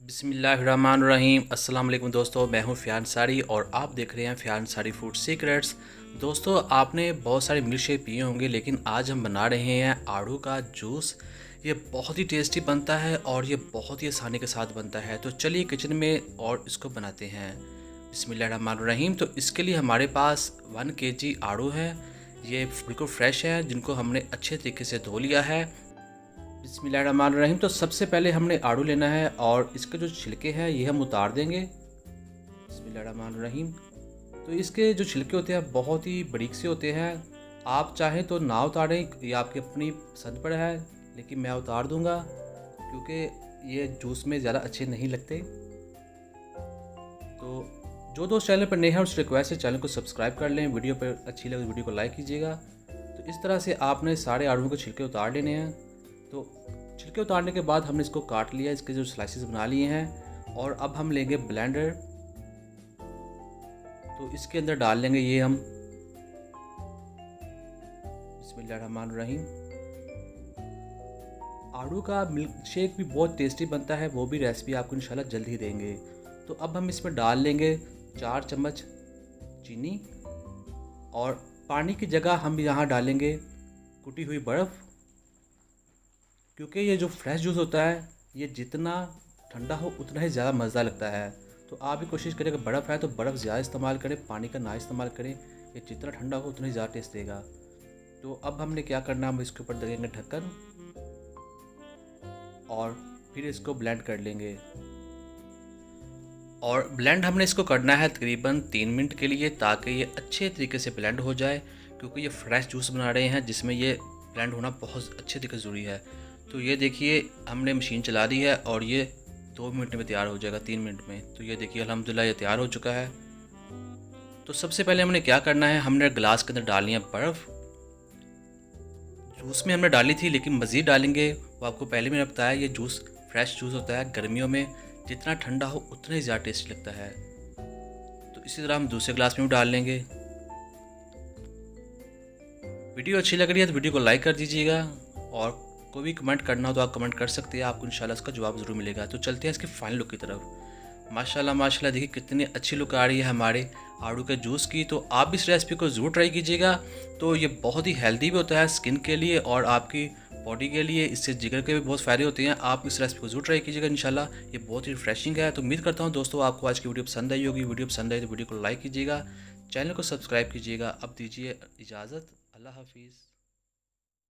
बिस्मिल्लाहिर्रहमानिर्रहीम। अस्सलाम वालेकुम दोस्तों, मैं हूं फ़ियान अंसारी और आप देख रहे हैं फ़ियान अंसारी फूड सीक्रेट्स। दोस्तों, आपने बहुत सारे मिल्क शेक पिए होंगे, लेकिन आज हम बना रहे हैं आड़ू का जूस। ये बहुत ही टेस्टी बनता है और ये बहुत ही आसानी के साथ बनता है। तो चलिए किचन में और इसको बनाते हैं। बिस्मिल्लाहिर्रहमानिर्रहीम। तो इसके लिए हमारे पास 1 केजी आड़ू है। ये बिल्कुल फ्रेश है, जिनको हमने अच्छे तरीके से धो लिया है। बिस्मिल्लाहिर्रहमानिर्रहीम। तो सबसे पहले हमने आड़ू लेना है और इसके जो छिलके हैं ये हम उतार देंगे। बिस्मिल्लाहिर्रहमानिर्रहीम। तो इसके जो छिलके होते हैं बहुत ही बारीक से होते हैं। आप चाहें तो ना उतारें, ये आपकी अपनी पसंद पर है, लेकिन मैं उतार दूंगा क्योंकि ये जूस में ज़्यादा अच्छे नहीं लगते। तो जो दोस्त चैनल पर नए हैं उस रिक्वेस्ट है चैनल को सब्सक्राइब कर लें। वीडियो पर अच्छी लगे वीडियो को लाइक कीजिएगा। तो इस तरह से आपने सारे आड़ू के छिलके उतार लेने हैं। तो छिलके उतारने के बाद हमने इसको काट लिया, इसके जो स्लाइसेस बना लिए हैं। और अब हम लेंगे ब्लेंडर। तो इसके अंदर डाल लेंगे ये हम। बिस्मिल्लाहिर्रहमानिर्रहीम। आड़ू का मिल्क शेक भी बहुत टेस्टी बनता है, वो भी रेसिपी आपको इंशाल्लाह जल्द ही देंगे। तो अब हम इसमें डाल लेंगे 4 चम्मच चीनी और पानी की जगह हम यहाँ डालेंगे कुटी हुई बर्फ़। क्योंकि ये जो फ्रेश जूस होता है ये जितना ठंडा हो उतना ही ज़्यादा मज़ा लगता है। तो आप भी कोशिश करें कि बर्फ़ है तो बर्फ़ ज़्यादा इस्तेमाल करें, पानी का ना इस्तेमाल करें। ये जितना ठंडा हो उतना ही ज़्यादा टेस्ट देगा। तो अब हमने क्या करना है, हम इसके ऊपर देंगे ढक्कन और फिर इसको ब्लेंड कर लेंगे। और ब्लेंड हमने इसको करना है तकरीबन 3 मिनट के लिए, ताकि ये अच्छे तरीके से ब्लेंड हो जाए। क्योंकि ये फ्रेश जूस बना रहे हैं जिसमें ये ब्लेंड होना बहुत अच्छे तरीके से ज़रूरी है। तो ये देखिए हमने मशीन चला दी है और ये 2 मिनट में तैयार हो जाएगा, 3 मिनट में। तो ये देखिए अल्हम्दुलिल्लाह ये तैयार हो चुका है। तो सबसे पहले हमने क्या करना है, हमने ग्लास के अंदर डालनी है बर्फ़। जूस में हमने डाली थी लेकिन मज़ीद डालेंगे, वो आपको पहले मैंने बताया। ये जूस फ्रेश जूस होता है, गर्मियों में जितना ठंडा हो उतना ही ज़्यादा टेस्टी लगता है। तो इसी तरह हम दूसरे ग्लास में भी डाल लेंगे। वीडियो अच्छी लग रही है तो वीडियो को लाइक कर दीजिएगा, और कोई भी कमेंट करना हो तो आप कमेंट कर सकते हैं, आपको इंशाल्लाह इसका जवाब ज़रूर मिलेगा। तो चलते हैं इसकी फाइनल लुक की तरफ। माशाल्लाह माशाल्लाह, देखिए कितनी अच्छी लुक आ रही है हमारे आड़ू के जूस की। तो आप भी इस रेसिपी को ज़रूर ट्राई कीजिएगा। तो ये बहुत ही हेल्दी भी होता है स्किन के लिए और आपकी बॉडी के लिए, इससे जिगर के भी बहुत फ़ायदे होते हैं। आप इस रेसिपी को ज़रूर ट्राई कीजिएगा, इंशाल्लाह ये बहुत ही रिफ्रेशिंग है। तो उम्मीद करता हूँ दोस्तों आपको आज की वीडियो पसंद आई होगी। वीडियो पसंद आई तो वीडियो को लाइक कीजिएगा, चैनल को सब्सक्राइब कीजिएगा। अब दीजिए इजाज़त, अल्लाह हाफिज़।